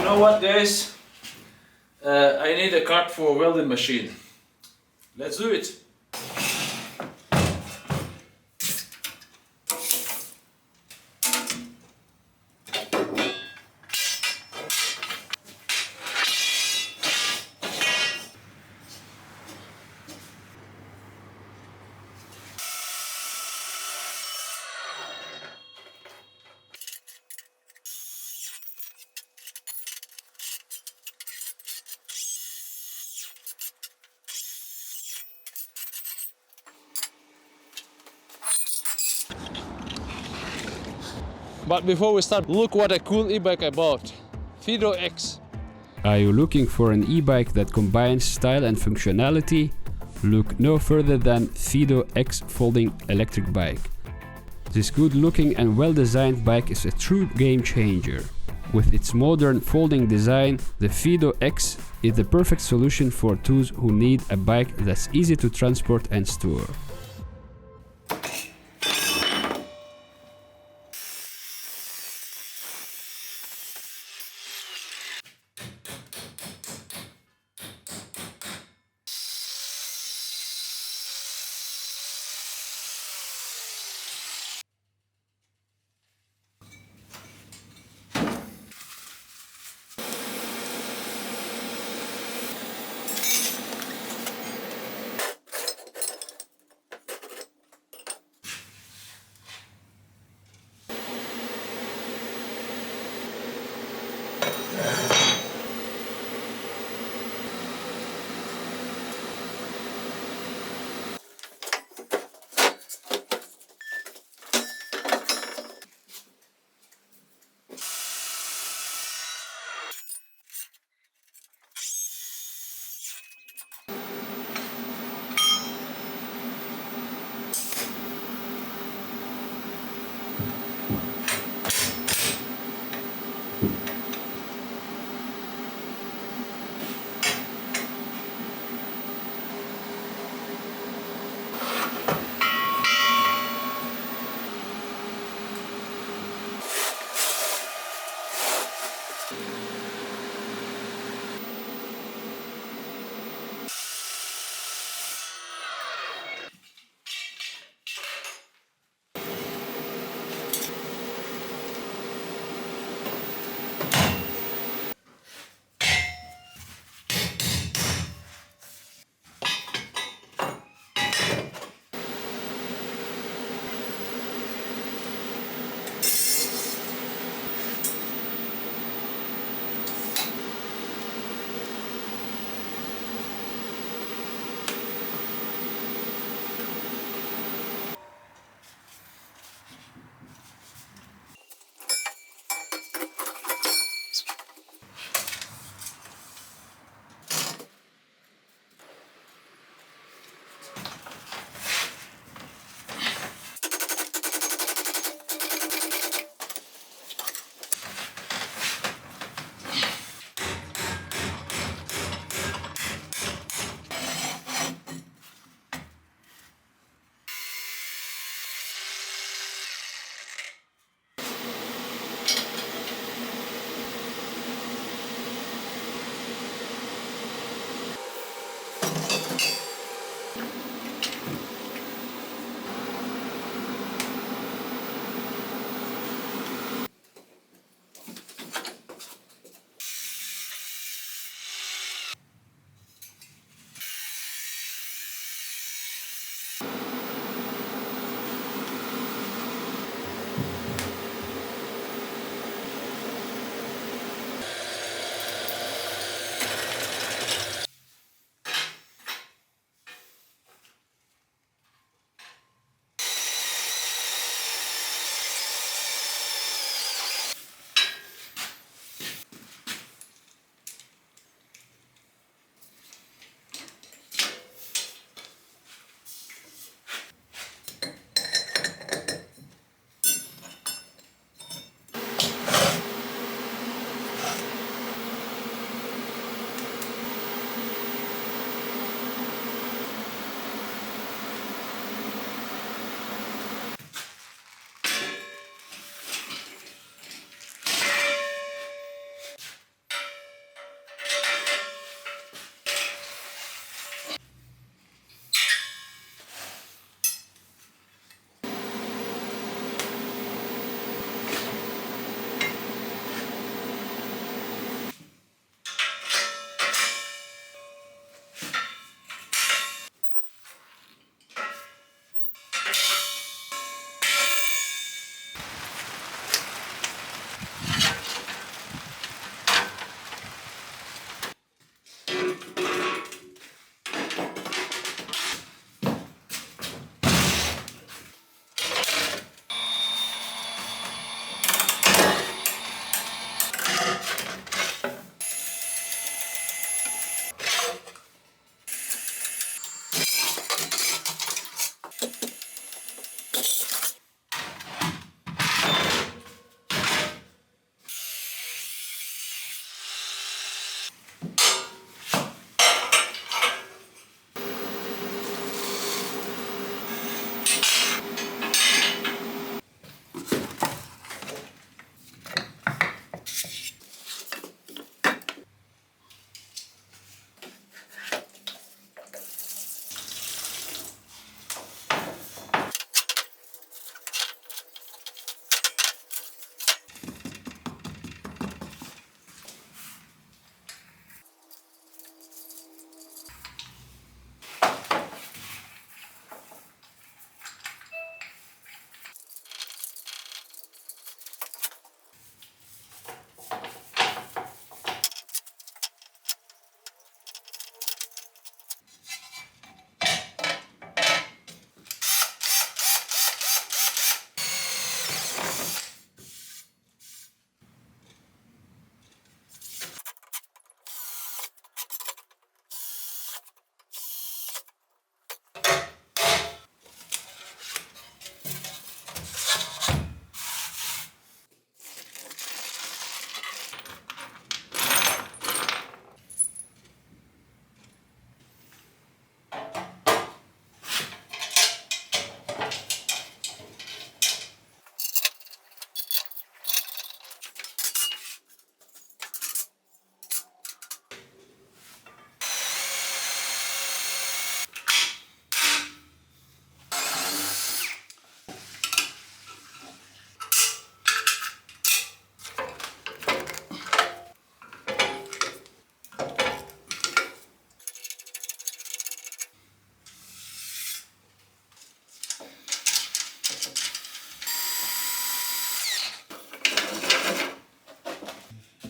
know what, guys? I need a cart for a welding machine. Let's do it. But before we start, look what a cool e-bike I bought. Fiido X. Are you looking for an e-bike that combines style and functionality? Look no further than Fiido X folding electric bike. This good-looking and well-designed bike is a true game changer. With its modern folding design, the Fiido X is the perfect solution for those who need a bike that's easy to transport and store.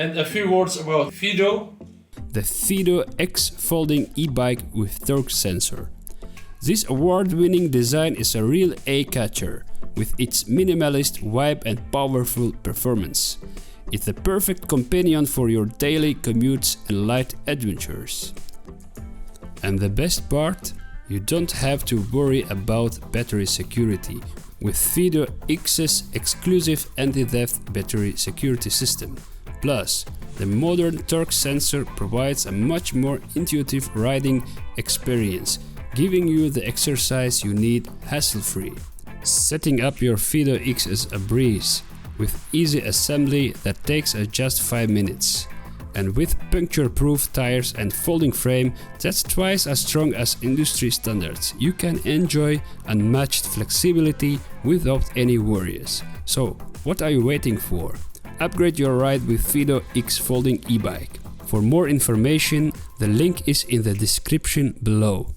And a few words about Fiido. The Fiido X folding e-bike with torque sensor. This award-winning design is a real eye-catcher with its minimalist vibe and powerful performance. It's the perfect companion for your daily commutes and light adventures. And the best part? You don't have to worry about battery security with Fiido X's exclusive anti-theft battery security system. Plus, the modern torque sensor provides a much more intuitive riding experience, giving you the exercise you need hassle-free. Setting up your Fiido X is a breeze, with easy assembly that takes just 5 minutes. And with puncture-proof tires and folding frame that's twice as strong as industry standards, you can enjoy unmatched flexibility without any worries. So, what are you waiting for? Upgrade your ride with Fiido X folding e-bike. For more information, the link is in the description below.